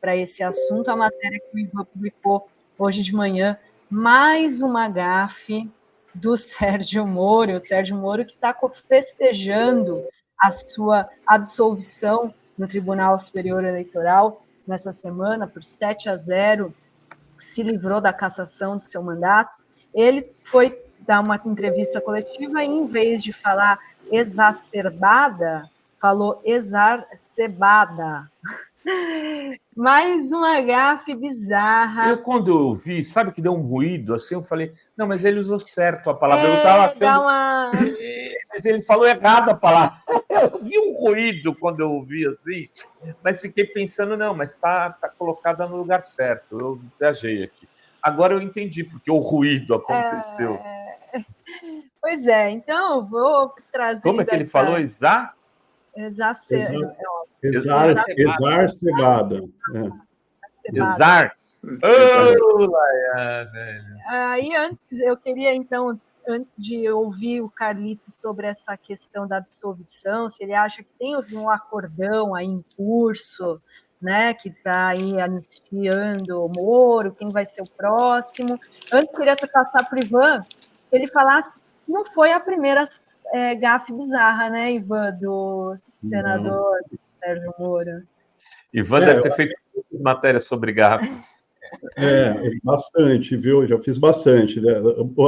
para esse assunto, a matéria que o Ivan publicou hoje de manhã, mais uma gafe do Sérgio Moro, que está festejando a sua absolvição no Tribunal Superior Eleitoral nessa semana, por 7-0, se livrou da cassação do seu mandato. Ele foi dar uma entrevista coletiva e, em vez de falar exacerbada, falou exacerbada. Mais uma gafe bizarra. Eu, quando eu vi, sabe que deu um ruído, assim, eu falei, não, mas ele usou certo a palavra, eu estava achando... Mas ele falou errado a palavra. Eu vi um ruído quando eu ouvi, assim, mas fiquei pensando, não, mas tá colocada no lugar certo, eu viajei aqui. Agora eu entendi porque o ruído aconteceu. Pois é, então eu vou trazer... Como é que ele falou? Exacerbada. Exar. Aí, eu queria, então, antes de ouvir o Carlitos sobre essa questão da absolvição, se ele acha que tem um acordão aí em curso, né, que está aí anistiando o Moro, quem vai ser o próximo. Antes, eu queria passar para o Ivan, que ele falasse, não foi a primeira gafe bizarra, né, Ivan, do senador Sérgio Moro. Ivan deve ter feito matérias sobre gafes. Bastante, viu? Já fiz bastante.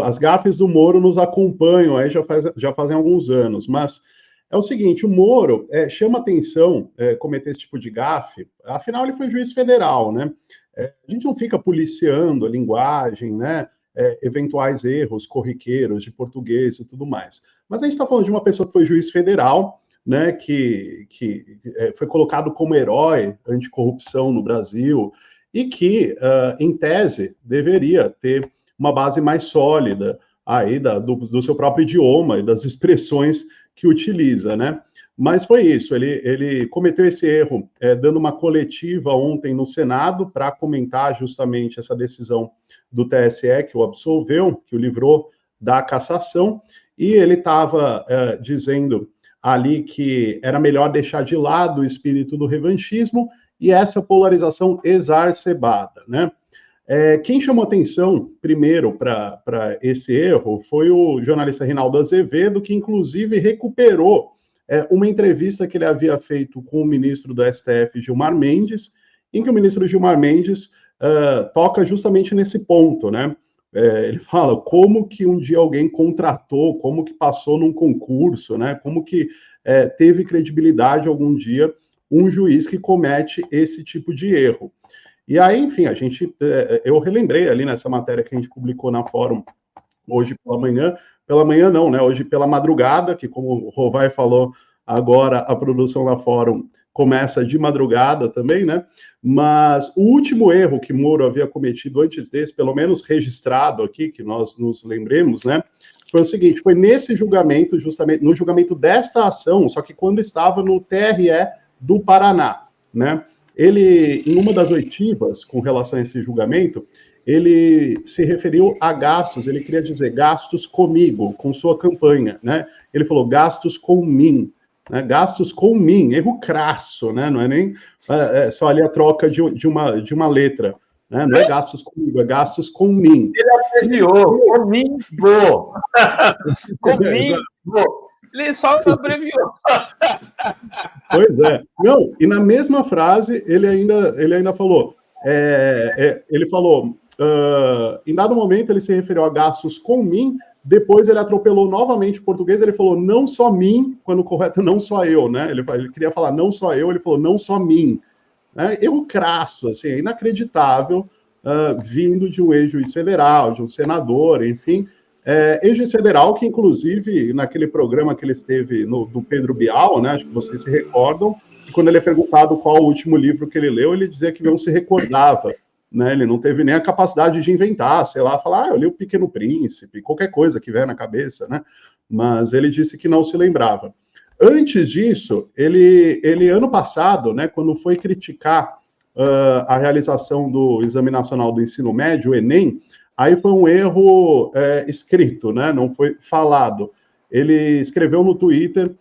As gafes do Moro nos acompanham aí já fazem alguns anos, mas é o seguinte, o Moro chama atenção cometer esse tipo de gafe, afinal ele foi juiz federal, né? A gente não fica policiando a linguagem, né? Eventuais erros corriqueiros de português e tudo mais. Mas a gente está falando de uma pessoa que foi juiz federal, né, que foi colocado como herói anticorrupção no Brasil e que, em tese, deveria ter uma base mais sólida aí do seu próprio idioma e das expressões que utiliza, né? Mas foi isso, ele cometeu esse erro dando uma coletiva ontem no Senado para comentar justamente essa decisão do TSE que o absolveu, que o livrou da cassação, e ele estava dizendo ali que era melhor deixar de lado o espírito do revanchismo e essa polarização exacerbada, né? Quem chamou atenção primeiro para esse erro foi o jornalista Reinaldo Azevedo, que inclusive recuperou uma entrevista que ele havia feito com o ministro do STF, Gilmar Mendes, em que o ministro Gilmar Mendes toca justamente nesse ponto, né? Ele fala como que um dia alguém contratou, como que passou num concurso, né? Como que teve credibilidade algum dia um juiz que comete esse tipo de erro. E aí, enfim, eu relembrei ali nessa matéria que a gente publicou na Fórum hoje pela manhã não, né? Hoje pela madrugada, que como o Rovai falou, agora a produção na Fórum começa de madrugada também, né? Mas o último erro que Moro havia cometido antes desse, pelo menos registrado aqui, que nós nos lembremos, né? Foi o seguinte, foi nesse julgamento, justamente no julgamento desta ação, só que quando estava no TRE do Paraná, né? Ele, em uma das oitivas com relação a esse julgamento, ele se referiu a gastos, ele queria dizer gastos comigo, com sua campanha, né? Ele falou gastos com mim, né? Gastos com mim, erro crasso, né? Não é nem só ali a troca de uma letra, né? Não é gastos comigo, é gastos com mim. Ele abreviou, comigo. Comigo. Ele só abreviou. Pois é. Não, e na mesma frase, ele ainda falou, ele falou, em dado momento ele se referiu a gastos com mim, depois ele atropelou novamente o português, ele falou não só mim, quando correto não só eu, né? Ele queria falar não só eu, ele falou não só mim. Erro crasso, assim, inacreditável, vindo de um ex-juiz federal, de um senador, enfim, ex-juiz federal que, inclusive, naquele programa que ele esteve do Pedro Bial, né, acho que vocês se recordam, e quando ele é perguntado qual o último livro que ele leu, ele dizia que não se recordava, né, ele não teve nem a capacidade de inventar, sei lá, falar, eu li O Pequeno Príncipe, qualquer coisa que vier na cabeça, né, mas ele disse que não se lembrava. Antes disso, ele ano passado, né, quando foi criticar a realização do Exame Nacional do Ensino Médio, o Enem, aí foi um erro escrito, né, não foi falado. Ele escreveu no Twitter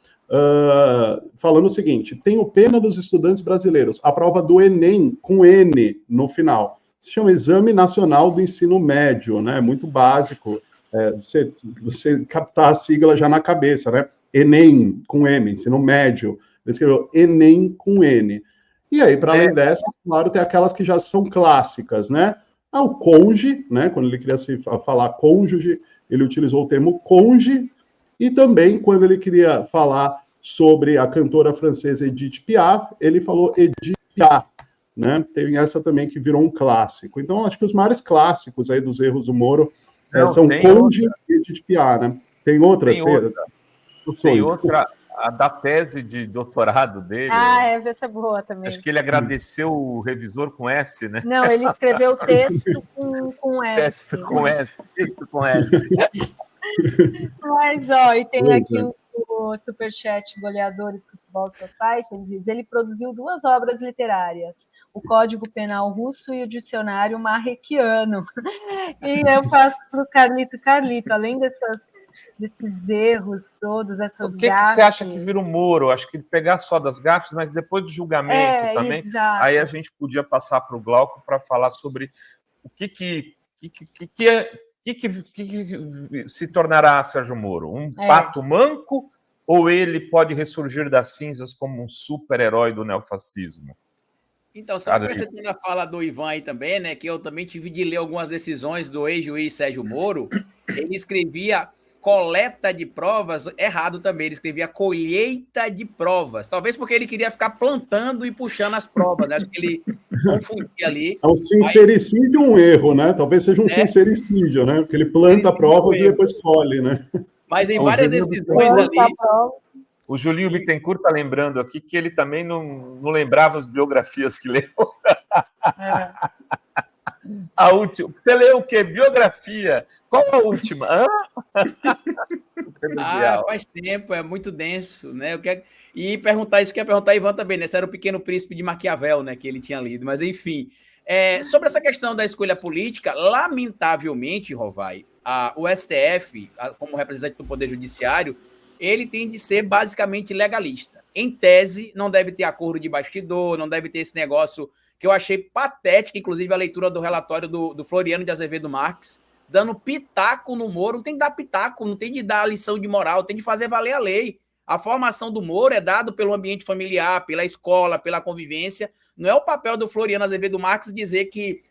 falando o seguinte: tenho pena dos estudantes brasileiros, a prova do Enem com N no final. Se chama Exame Nacional do Ensino Médio, né? Muito básico, você captar a sigla já na cabeça, né? Enem com M, ensino médio. Ele escreveu Enem com N. E aí, para além dessas, claro, tem aquelas que já são clássicas, né? O conge, né? Quando ele queria falar cônjuge, ele utilizou o termo conge, e também quando ele queria falar sobre a cantora francesa Edith Piaf, ele falou Edith Piaf, né? Tem essa também que virou um clássico. Então, acho que os maiores clássicos aí dos erros do Moro são conge e Edith Piaf, né? Tem outra? Tem outra, a da tese de doutorado dele. Essa é boa também. Acho que ele agradeceu o revisor com S, né? Não, ele escreveu texto com S. Texto com S. Mas, e tem aqui o superchat goleador do Futebol Society, ele diz: ele produziu 2 obras literárias, o Código Penal Russo e o Dicionário Marrequiano. E eu faço para o Carlito, além desses erros todos, essas gafes... O que você acha que vira o Moro? Acho que pegar só das gafes, mas depois do julgamento também, exato. Aí a gente podia passar para o Glauco para falar sobre o que se tornará Sérgio Moro? Um pato manco, ou ele pode ressurgir das cinzas como um super-herói do neofascismo? Então, só acrescentando a fala do Ivan aí também, né, que eu também tive de ler algumas decisões do ex-juiz Sérgio Moro, ele escrevia coleta de provas, errado também, ele escrevia colheita de provas, talvez porque ele queria ficar plantando e puxando as provas, né? Acho que ele confundia ali. É um sincericídio, um erro, né? Talvez seja um sincericídio, né? Porque ele planta provas e depois colhe, né? Mas em várias decisões ali... O Julinho Bittencourt está lembrando aqui que ele também não lembrava as biografias que leu. A última. Você leu o quê? Biografia. Qual a última? Faz tempo, é muito denso, né? E perguntar isso que ia perguntar a Ivan também, né? Esse era o Pequeno Príncipe de Maquiavel, né? Que ele tinha lido. Mas, enfim, sobre essa questão da escolha política, lamentavelmente, Rovai, o STF, como representante do Poder Judiciário, ele tem de ser basicamente legalista. Em tese, não deve ter acordo de bastidor, não deve ter esse negócio que eu achei patético, inclusive a leitura do relatório do Floriano de Azevedo Marques, dando pitaco no Moro. Não tem que dar pitaco, não tem de dar lição de moral, tem de fazer valer a lei. A formação do Moro é dada pelo ambiente familiar, pela escola, pela convivência. Não é o papel do Floriano Azevedo Marques dizer que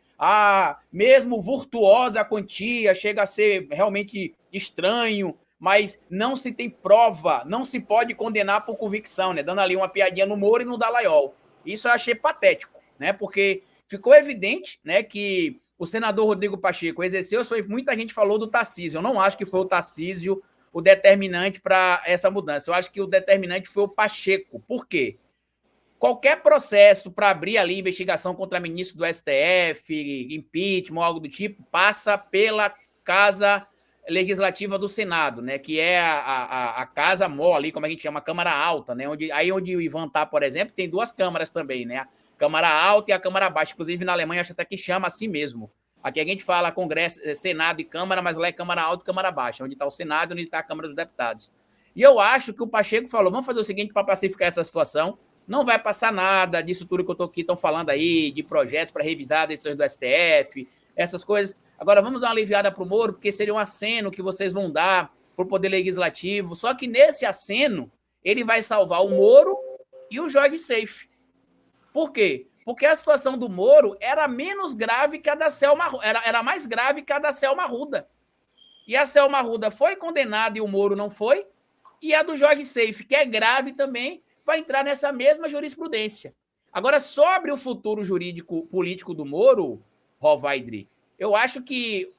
mesmo virtuosa a quantia, chega a ser realmente estranho, mas não se tem prova, não se pode condenar por convicção, né? Dando ali uma piadinha no Moro e no Dallagnol. Isso eu achei patético, né? Porque ficou evidente, né, que o senador Rodrigo Pacheco exerceu, muita gente falou do Tarcísio. Eu não acho que foi o Tarcísio o determinante para essa mudança. Eu acho que o determinante foi o Pacheco. Por quê? Qualquer processo para abrir ali investigação contra ministro do STF, impeachment, algo do tipo, passa pela Casa Legislativa do Senado, né, que é a Casa Mó ali, como a gente chama, a Câmara Alta, né, onde o Ivan tá, por exemplo, tem 2 câmaras também, né, a Câmara Alta e a Câmara Baixa, inclusive na Alemanha acho até que chama assim mesmo. Aqui a gente fala Congresso, Senado e Câmara, mas lá é Câmara Alta e Câmara Baixa, onde está o Senado e onde está a Câmara dos Deputados. E eu acho que o Pacheco falou, vamos fazer o seguinte para pacificar essa situação, não vai passar nada disso tudo que eu tô aqui, estão falando aí, de projetos para revisar decisões do STF, essas coisas. Agora vamos dar uma aliviada para o Moro, porque seria um aceno que vocês vão dar para o Poder Legislativo. Só que nesse aceno, ele vai salvar o Moro e o Jorge Seife. Por quê? Porque a situação do Moro era menos grave que a da Selma, era mais grave que a da Selma Arruda. E a Selma Arruda foi condenada e o Moro não foi. E a do Jorge Seife, que é grave também, vai entrar nessa mesma jurisprudência. Agora, sobre o futuro jurídico político do Moro, Rovaidri, eu acho que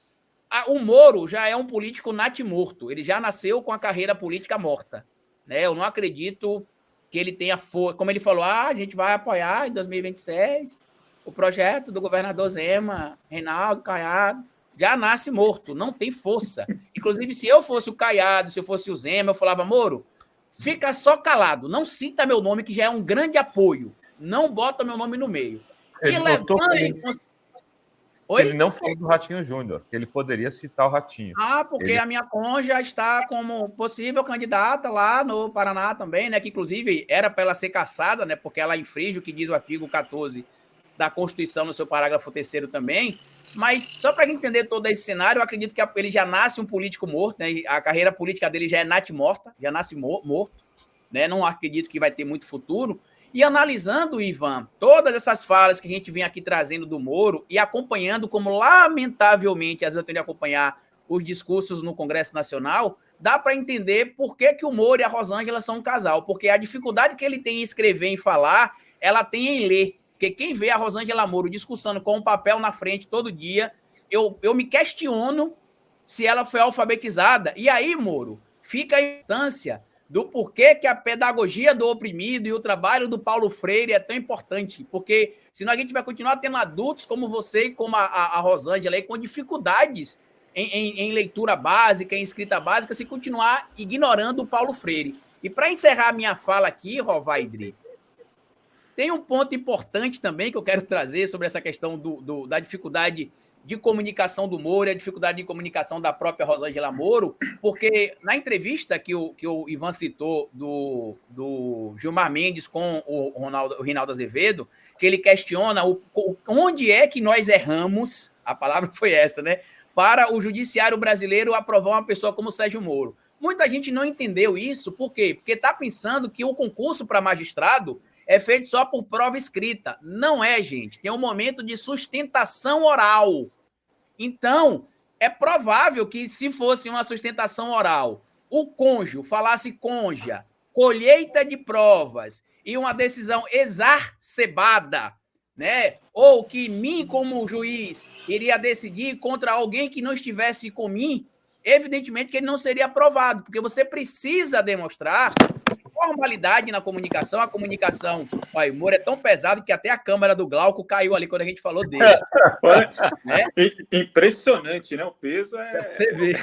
o Moro já é um político natimorto. Ele já nasceu com a carreira política morta, né? Eu não acredito que ele tenha força. Como ele falou, a gente vai apoiar em 2026 o projeto do governador Zema, Reinaldo Caiado. Já nasce morto, não tem força. Inclusive, se eu fosse o Caiado, se eu fosse o Zema, eu falava, Moro, fica só calado, não cita meu nome, que já é um grande apoio. Não bota meu nome no meio. Ele não falou do Ratinho Júnior, que ele poderia citar o Ratinho. Porque a minha cônjuge está como possível candidata lá no Paraná também, né? Que inclusive era para ela ser cassada, né? Porque ela infringe o que diz o artigo 14 da Constituição no seu parágrafo 3º também. Mas só para entender todo esse cenário, eu acredito que ele já nasce um político morto, né? A carreira política dele já é morta, já nasce morto, né? Não acredito que vai ter muito futuro. E analisando, Ivan, todas essas falas que a gente vem aqui trazendo do Moro e acompanhando como, lamentavelmente, as eu tenho de acompanhar os discursos no Congresso Nacional, dá para entender por que o Moro e a Rosângela são um casal. Porque a dificuldade que ele tem em escrever e falar, ela tem em ler. Porque quem vê a Rosângela Moro discursando com um papel na frente todo dia, eu me questiono se ela foi alfabetizada. E aí, Moro, fica a importância do porquê que a pedagogia do oprimido e o trabalho do Paulo Freire é tão importante, porque senão a gente vai continuar tendo adultos como você e como a Rosângela aí, com dificuldades em leitura básica, em escrita básica, se continuar ignorando o Paulo Freire. E para encerrar a minha fala aqui, Rovaidri, tem um ponto importante também que eu quero trazer sobre essa questão da dificuldade de comunicação do Moro e a dificuldade de comunicação da própria Rosângela Moro, porque na entrevista que o Ivan citou do Gilmar Mendes com o Reinaldo Azevedo, que ele questiona onde é que nós erramos, a palavra foi essa, né? Para o judiciário brasileiro aprovar uma pessoa como Sérgio Moro. Muita gente não entendeu isso, por quê? Porque está pensando que o concurso para magistrado é feito só por prova escrita. Não é, gente. Tem um momento de sustentação oral. Então, é provável que, se fosse uma sustentação oral, o cônjuge falasse cônjuge, colheita de provas e uma decisão exacerbada, né? Ou que mim, como juiz, iria decidir contra alguém que não estivesse com mim, evidentemente que ele não seria aprovado, porque você precisa demonstrar formalidade na comunicação. A comunicação, olha, o Moro é tão pesado que até a câmera do Glauco caiu ali quando a gente falou dele. Né? Impressionante, né? O peso é... Você vê.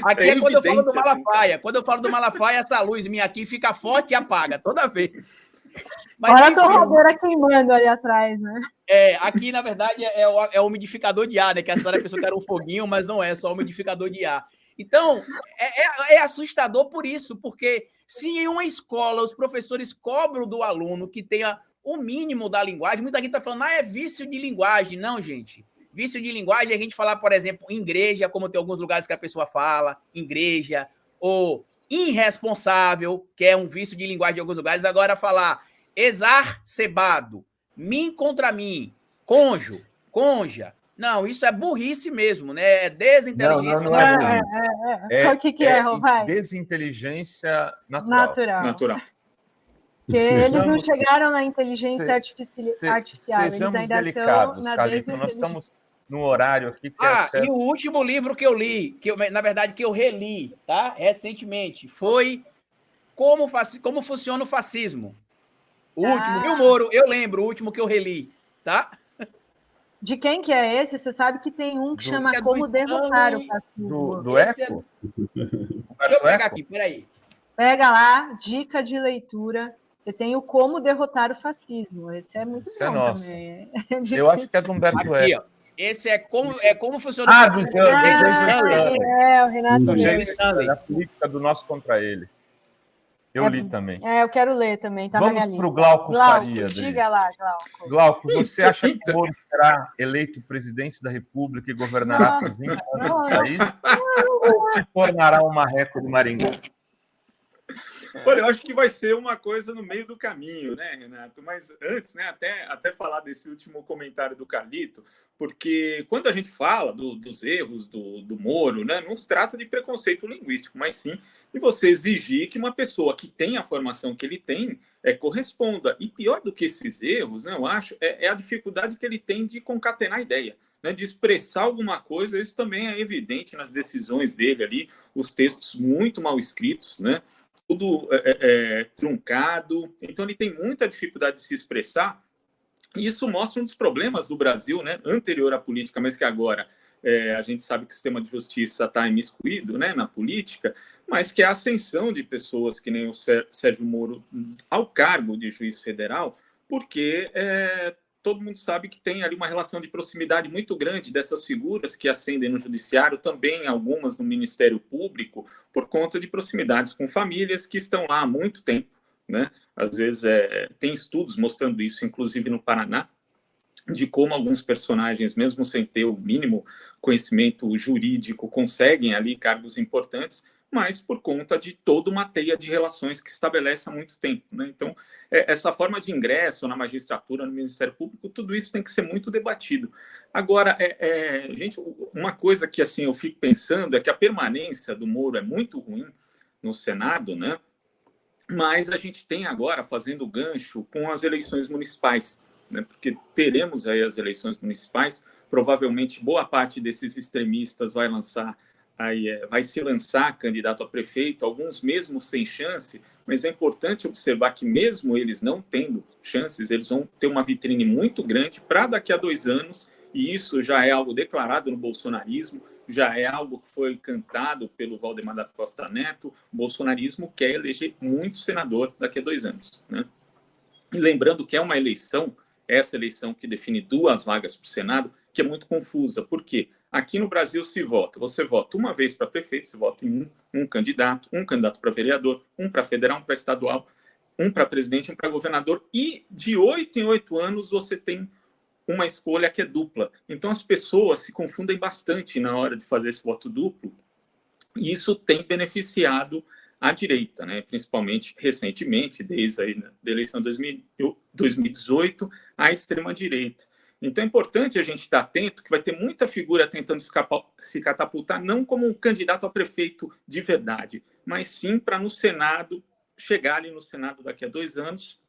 Aqui é quando eu falo do Malafaia. Assim, quando eu falo do Malafaia, essa luz minha aqui fica forte e apaga toda vez. Mas, olha a torradeira queimando ali atrás, né? Aqui, na verdade, é o umidificador de ar, né? Que a senhora pensou que era um foguinho, mas não é, só o umidificador de ar. Então, é assustador por isso, porque se em uma escola os professores cobram do aluno que tenha o mínimo da linguagem, muita gente está falando, é vício de linguagem. Não, gente. Vício de linguagem é a gente falar, por exemplo, igreja, como tem alguns lugares que a pessoa fala, igreja, ou irresponsável, que é um vício de linguagem de alguns lugares. Agora, falar exacerbado, mim contra mim, conja. Não, isso é burrice mesmo, né? É desinteligência. Não é burrice. O que é, Rovai? Desinteligência natural. Porque eles não chegaram na inteligência artificial. Eles ainda delicados, estão na Calito. Nós estamos no horário aqui que e o último livro que eu li, na verdade, que eu reli, tá? Recentemente, foi Como Funciona o Fascismo. O último, viu, Moro? Eu lembro, o último que eu reli, tá? De quem que é esse? Você sabe que tem um que chama Como Derrotar o Fascismo. Do Eco? Deixa eu pegar aqui, peraí. Pega lá, dica de leitura. Eu tenho Como Derrotar o Fascismo. Esse é muito bom nosso. Também. Eu acho que é do Humberto Eco. Ó. Esse é como funciona o fascismo. O Renato Stanley. A política do nosso contra eles. Eu li também. Eu quero ler também. Tá Vamos para o Glauco Faria. Diga lá, Glauco. Glauco, você acha que o Moro será eleito presidente da República e governará por 20 anos do país? Ou se tornará um marreco do Maringá? Olha, eu acho que vai ser uma coisa no meio do caminho, né, Renato? Mas antes, né, até falar desse último comentário do Carlito, porque quando a gente fala dos erros do Moro, né, não se trata de preconceito linguístico, mas sim de você exigir que uma pessoa que tem a formação que ele tem corresponda. E pior do que esses erros, né, eu acho, é a dificuldade que ele tem de concatenar a ideia, né, de expressar alguma coisa. Isso também é evidente nas decisões dele ali, os textos muito mal escritos, né? Tudo truncado, então ele tem muita dificuldade de se expressar, e isso mostra um dos problemas do Brasil, né, anterior à política, mas que agora a gente sabe que o sistema de justiça está imiscuído, né, na política, mas que é a ascensão de pessoas que nem o Sérgio Moro ao cargo de juiz federal, porque todo mundo sabe que tem ali uma relação de proximidade muito grande dessas figuras que ascendem no judiciário, também algumas no Ministério Público, por conta de proximidades com famílias que estão lá há muito tempo, né? Às vezes tem estudos mostrando isso, inclusive no Paraná, de como alguns personagens, mesmo sem ter o mínimo conhecimento jurídico, conseguem ali cargos importantes, mas por conta de toda uma teia de relações que se estabelece há muito tempo, né? Então, essa forma de ingresso na magistratura, no Ministério Público, tudo isso tem que ser muito debatido. Agora, gente, uma coisa que assim eu fico pensando é que a permanência do Moro é muito ruim no Senado, né? Mas a gente tem agora, fazendo gancho, com as eleições municipais, né? Porque teremos aí as eleições municipais, provavelmente boa parte desses extremistas vai se lançar candidato a prefeito, alguns mesmo sem chance, mas é importante observar que mesmo eles não tendo chances, eles vão ter uma vitrine muito grande para daqui a 2 anos, e isso já é algo declarado no bolsonarismo, já é algo que foi cantado pelo Valdemar da Costa Neto. O bolsonarismo quer eleger muito senador daqui a 2 anos, né? E lembrando que é uma eleição, essa eleição que define 2 vagas para o Senado, que é muito confusa. Por quê? Aqui no Brasil você vota uma vez para prefeito, você vota em um candidato para vereador, um para federal, um para estadual, um para presidente, um para governador, e de 8 em 8 anos você tem uma escolha que é dupla. Então as pessoas se confundem bastante na hora de fazer esse voto duplo, e isso tem beneficiado a direita, né? Principalmente recentemente, desde a eleição de 2018, a extrema-direita. Então é importante a gente estar atento que vai ter muita figura tentando se catapultar, não como um candidato a prefeito de verdade, mas sim para no Senado, chegar ali no Senado daqui a 2 anos,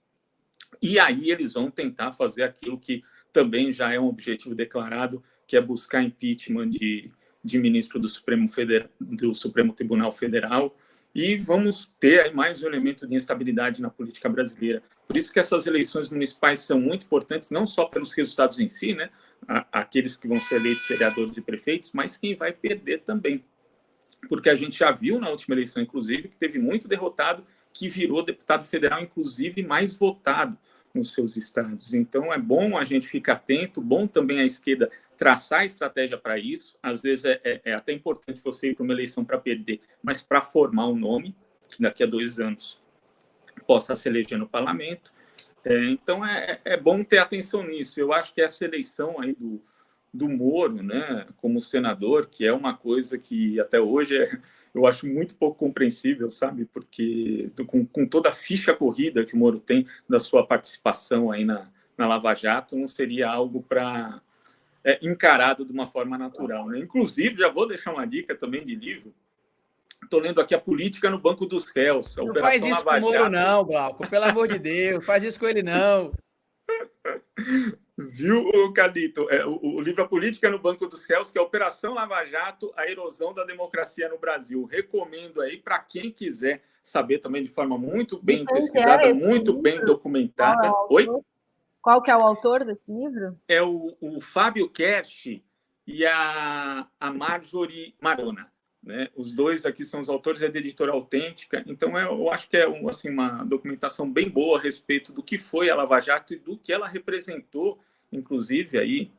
e aí eles vão tentar fazer aquilo que também já é um objetivo declarado, que é buscar impeachment de ministro do Supremo Tribunal Federal, e vamos ter aí mais um elemento de instabilidade na política brasileira. Por isso que essas eleições municipais são muito importantes, não só pelos resultados em si, né, aqueles que vão ser eleitos vereadores e prefeitos, mas quem vai perder também. Porque a gente já viu na última eleição, inclusive, que teve muito derrotado, que virou deputado federal, inclusive, mais votado nos seus estados. Então, é bom a gente ficar atento, bom também a esquerda traçar estratégia para isso. Às vezes é até importante você ir para uma eleição para perder, mas para formar um nome, que daqui a 2 anos possa se eleger no parlamento. Então, é bom ter atenção nisso. Eu acho que essa eleição aí do Moro, né, como senador, que é uma coisa que até hoje eu acho muito pouco compreensível, sabe? Porque com toda a ficha corrida que o Moro tem da sua participação aí na Lava Jato, não seria algo para encarado de uma forma natural, né? Inclusive, já vou deixar uma dica também de livro. Estou lendo aqui A Política no Banco dos Réus. Não faz isso com o Moro, não, Glauco. Pelo amor de Deus, faz isso com ele, não. Viu, Calito? O livro A Política no Banco dos Réus, que é a Operação Lava Jato, a erosão da democracia no Brasil. Recomendo aí para quem quiser saber também de forma muito bem pesquisada, muito bem documentada. Oi? Qual que é o autor desse livro? É o Fábio Kersh e a Marjorie Marona, né? Os dois aqui são os autores, é da Editora Autêntica. Então, eu acho que é assim, uma documentação bem boa a respeito do que foi a Lava Jato e do que ela representou, inclusive, aí,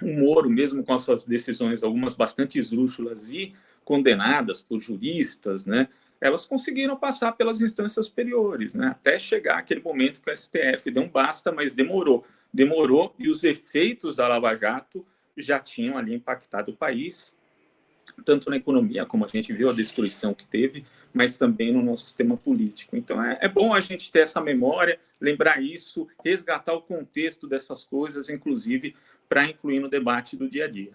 o Moro, mesmo com as suas decisões, algumas bastante esdrúxulas e condenadas por juristas, né? Elas conseguiram passar pelas instâncias superiores, né? Até chegar aquele momento que o STF deu um basta, mas demorou, e os efeitos da Lava Jato já tinham ali impactado o país, tanto na economia, como a gente viu a destruição que teve, mas também no nosso sistema político. Então, é bom a gente ter essa memória, lembrar isso, resgatar o contexto dessas coisas, inclusive para incluir no debate do dia a dia.